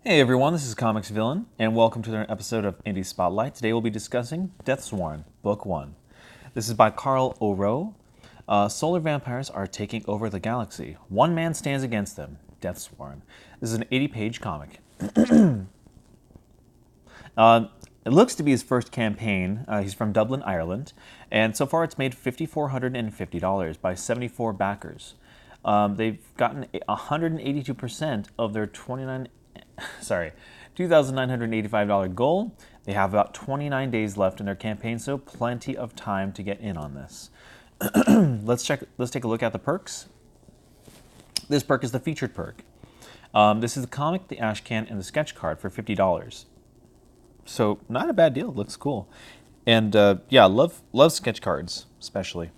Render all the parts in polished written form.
Hey everyone, this is Comics Villain, and welcome to another episode of Indie Spotlight. Today we'll be discussing DEATHSWORN, Book 1. This is by Carl Oro. Solar vampires are taking over the galaxy. One man stands against them, DEATHSWORN. This is an 80-page comic. It looks to be his first campaign. He's from Dublin, Ireland, and so far it's made $5,450 by 74 backers. They've gotten 182% of their $2,985 goal. They have about 29 days left in their campaign, so plenty of time to get in on this. Let's take a look at the perks. This perk is the featured perk. This is the comic, the ash can, and the sketch card for $50. So not a bad deal. Looks cool, and yeah, love sketch cards especially.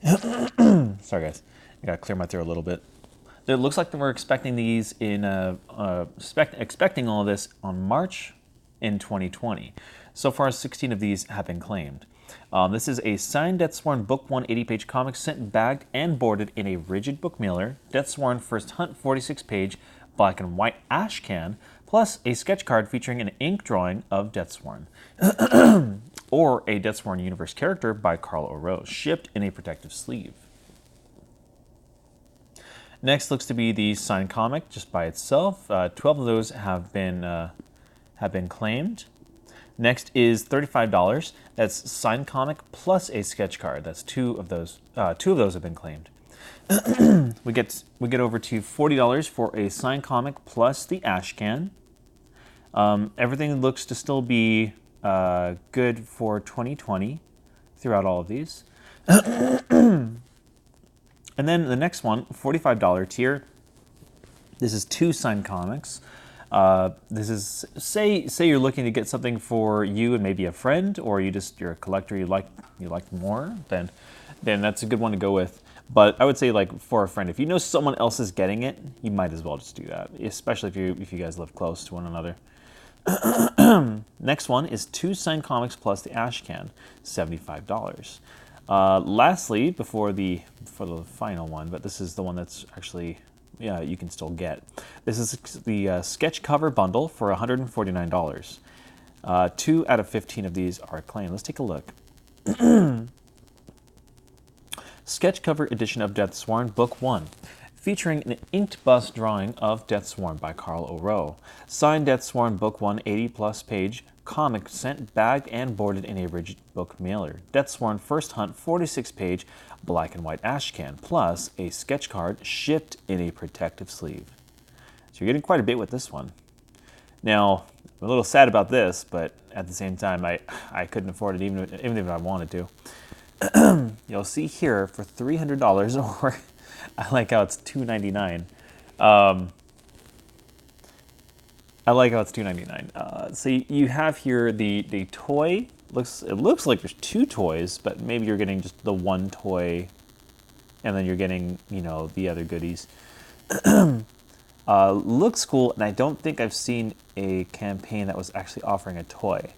Sorry guys, I gotta clear my throat a little bit. It looks like we're expecting these in expecting all of this on March in 2020. So far, 16 of these have been claimed. This is a signed DEATHSWORN Book 1 80-page comic sent bagged and boarded in a rigid book mailer, DEATHSWORN First Hunt 46-page black and white ash can, plus a sketch card featuring an ink drawing of DEATHSWORN, or a DEATHSWORN universe character by Carl Oro, shipped in a protective sleeve. Next looks to be the signed comic just by itself. 12 of those have been claimed. Next is $35. That's signed comic plus a sketch card. That's two of those. Two of those have been claimed. we get over to $40 for a signed comic plus the ash can. Everything looks to still be good for 2020 throughout all of these. And then the next one, $45 tier. This is two signed comics. This is say you're looking to get something for you and maybe a friend, or you're a collector you like more. Then that's a good one to go with. But I would say like for a friend, if you know someone else is getting it, you might as well just do that. Especially if you guys live close to one another. Next one is two signed comics plus the ash can, $75. Lastly, before the final one, but this is the one that's actually, yeah, you can still get. This is the sketch cover bundle for $149. 2 out of 15 of these are claimed. Let's take a look. Sketch cover edition of DEATHSWORN Book 1, featuring an inked bust drawing of DEATHSWORN by Carl Oro. Signed DEATHSWORN Book 1 80-plus page comic sent bagged and boarded in a rigid book mailer. DEATHSWORN First Hunt 46-page black and white ash can, plus a sketch card shipped in a protective sleeve. So you're getting quite a bit with this one. Now, I'm a little sad about this, but at the same time, I couldn't afford it even if I wanted to. You'll see here for $300, or I like how it's $299. I like how it's $299. So you have here the toy. It looks like there's two toys, but maybe you're getting just the one toy, and then you're getting the other goodies. Looks cool, and I don't think I've seen a campaign that was actually offering a toy.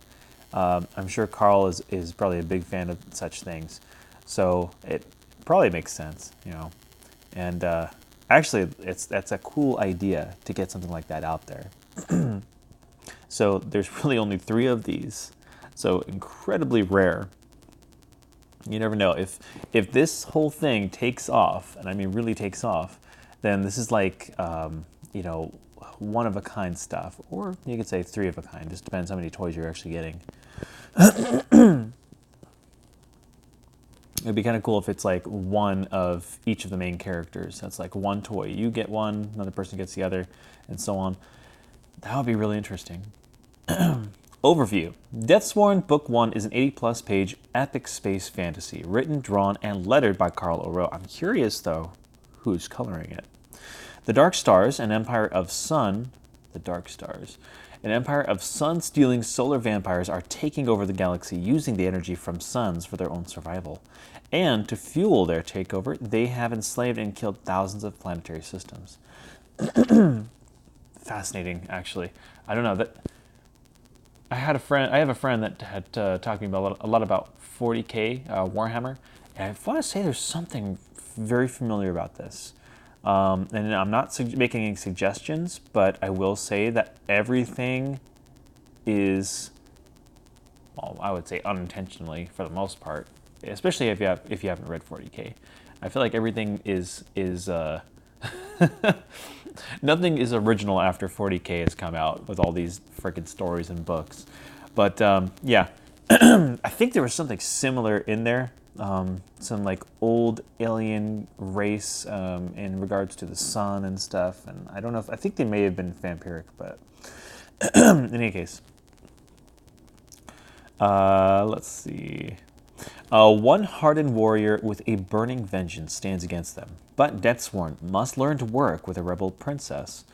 I'm sure Carl is probably a big fan of such things, so it probably makes sense, And actually, that's a cool idea to get something like that out there. So there's really only 3 of these, so incredibly rare. You never know if this whole thing takes off, and I mean really takes off, then this is like one of a kind stuff, or you could say 3 of a kind. Just depends how many toys you're actually getting. It'd be kind of cool if it's like one of each of the main characters. That's like one toy. You get one, another person gets the other, and so on. That would be really interesting. Overview. DEATHSWORN Book 1 is an 80-plus page epic space fantasy, written, drawn, and lettered by Carl Oro. I'm curious, though, who's coloring it. The Dark Stars, an empire of sun... The Dark Stars. An empire of sun-stealing solar vampires are taking over the galaxy using the energy from suns for their own survival. And to fuel their takeover, they have enslaved and killed thousands of planetary systems. Fascinating, actually. I don't know that. I have a friend that had talked to me about a lot about 40K Warhammer, and I want to say there's something very familiar about this. And I'm not making any suggestions, but I will say that everything is, well, I would say unintentionally for the most part, especially if you haven't read 40K. I feel like everything is nothing is original after 40K has come out with all these freaking stories and books. But yeah, I think there was something similar in there. Some like old alien race in regards to the sun and stuff. And I don't know if, I think they may have been vampiric, but in any case. Let's see. One hardened warrior with a burning vengeance stands against them, but DEATHSWORN must learn to work with a rebel princess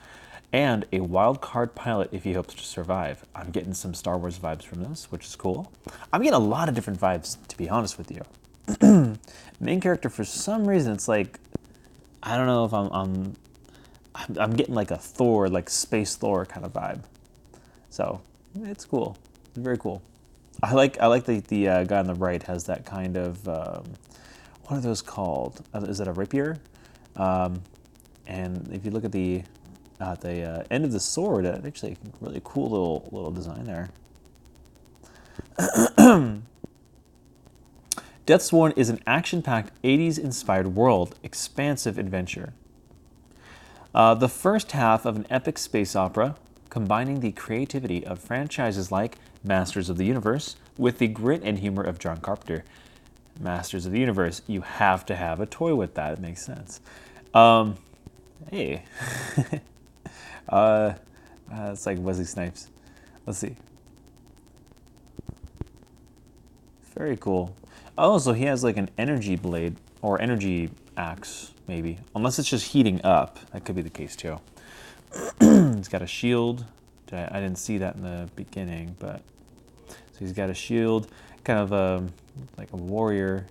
and a wild card pilot if he hopes to survive. I'm getting some Star Wars vibes from this, which is cool. I'm getting a lot of different vibes, to be honest with you. Main character, for some reason, it's like, I don't know if I'm getting like a Thor, like Space Thor kind of vibe. So it's cool. It's very cool. I like the guy on the right has that kind of what are those called? Is it a rapier? And if you look at the end of the sword, actually a really cool little design there. DEATHSWORN is an action-packed 80s-inspired world, expansive adventure. The first half of an epic space opera, combining the creativity of franchises like Masters of the Universe with the grit and humor of John Carpenter. Masters of the Universe, you have to have a toy with that. It makes sense. Hey. It's like Wesley Snipes. Let's see. Very cool. Oh, so he has like an energy blade or energy axe, maybe. Unless it's just heating up. That could be the case too. He's got a shield. I didn't see that in the beginning, but so he's got a shield, kind of like a warrior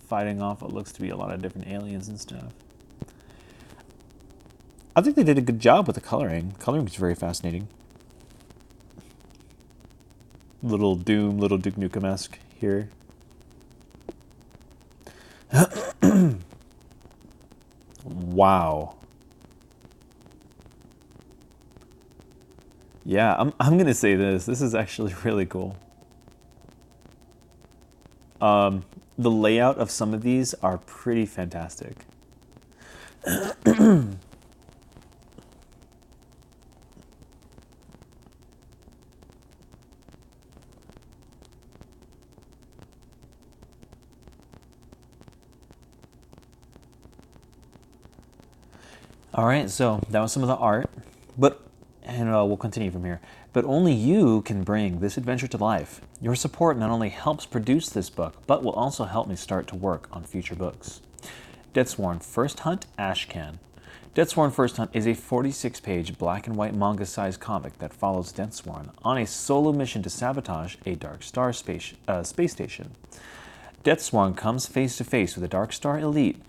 fighting off what looks to be a lot of different aliens and stuff. I think they did a good job with the coloring. Coloring is very fascinating. Little Doom, little Duke Nukem-esque here. Wow. Yeah, I'm gonna say this. This is actually really cool. The layout of some of these are pretty fantastic. All right, so that was some of the art, and we'll continue from here. But only you can bring this adventure to life. Your support not only helps produce this book, but will also help me start to work on future books. DEATHSWORN First Hunt Ashcan. DEATHSWORN First Hunt is a 46-page black and white manga-sized comic that follows DEATHSWORN on a solo mission to sabotage a Dark Star space station. DEATHSWORN comes face to face with the Dark Star elite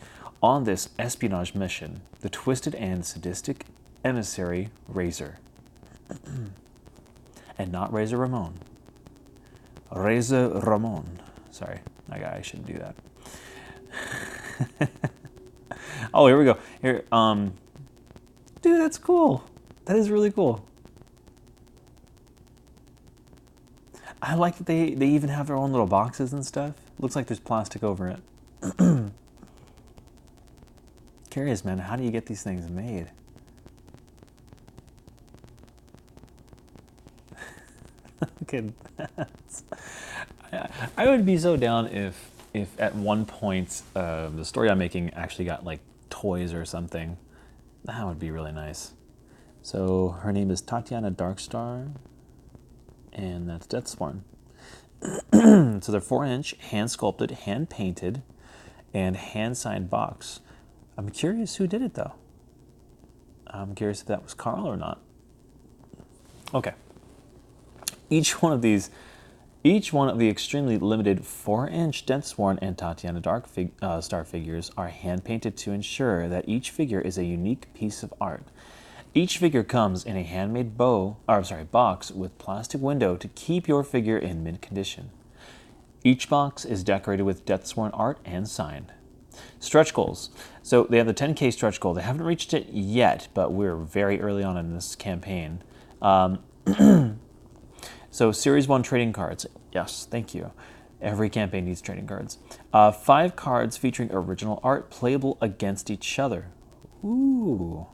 on this espionage mission, the twisted and sadistic emissary Razor. And not Razor Ramon. Razor Ramon. Sorry, I shouldn't do that. Oh, here we go. Here, dude, that's cool. That is really cool. I like that they even have their own little boxes and stuff. Looks like there's plastic over it. Curious, man, how do you get these things made? Look at that. I would be so down if at one point the story I'm making actually got like toys or something. That would be really nice. So her name is Tatiana Darkstar, and that's DEATHSWORN. So they're 4-inch, hand-sculpted, hand-painted, and hand-signed box. I'm curious who did it, though. I'm curious if that was Carl or not. Okay. Each one of the extremely limited 4-inch DEATHSWORN and Tatiana Star figures are hand-painted to ensure that each figure is a unique piece of art. Each figure comes in a handmade box with plastic window to keep your figure in mint condition. Each box is decorated with DEATHSWORN art and signed. Stretch goals. So they have the 10K stretch goal. They haven't reached it yet, but we're very early on in this campaign. So Series 1 trading cards. Yes, thank you. Every campaign needs trading cards. 5 cards featuring original art playable against each other. Ooh,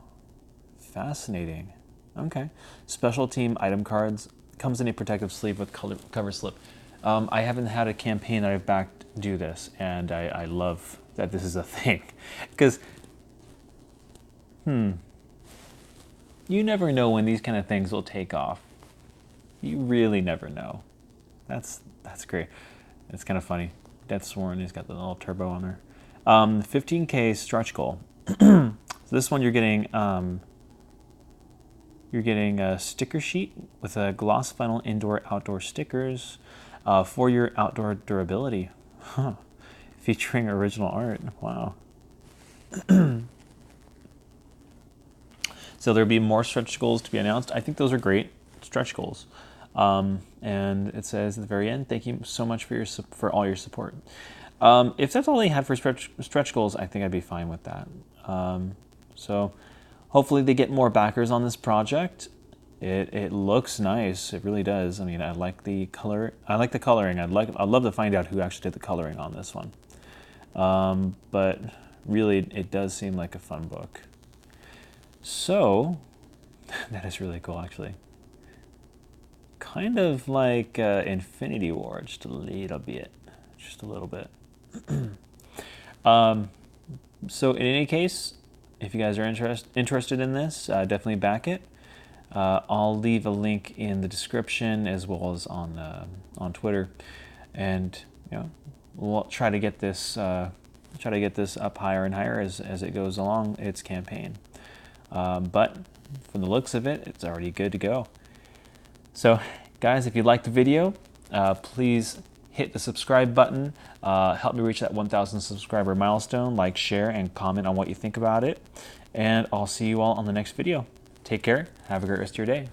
fascinating. Okay. Special team item cards. Comes in a protective sleeve with cover slip. I haven't had a campaign that I've backed do this, and I love that this is a thing. Because, you never know when these kind of things will take off. You really never know. That's great. It's kind of funny. DEATHSWORN, he's got the little turbo on there. 15K stretch goal. So this one you're getting a sticker sheet with a gloss vinyl indoor-outdoor stickers for your outdoor durability. Huh. Featuring original art. Wow. So there'll be more stretch goals to be announced. I think those are great stretch goals. And it says at the very end, thank you so much for all your support. If that's all they had for stretch goals, I think I'd be fine with that. So hopefully they get more backers on this project. It looks nice. It really does. I mean, I like the color. I like the coloring. I'd love to find out who actually did the coloring on this one. But really, it does seem like a fun book. So that is really cool, actually. Kind of like Infinity War, just a little bit. Just a little bit. So in any case, if you guys are interested in this, definitely back it. I'll leave a link in the description as well as on Twitter, and we'll try to get this up higher and higher as it goes along its campaign. But from the looks of it, it's already good to go. So, guys, if you liked the video, please hit the subscribe button. Help me reach that 1,000 subscriber milestone. Like, share, and comment on what you think about it. And I'll see you all on the next video. Take care. Have a great rest of your day.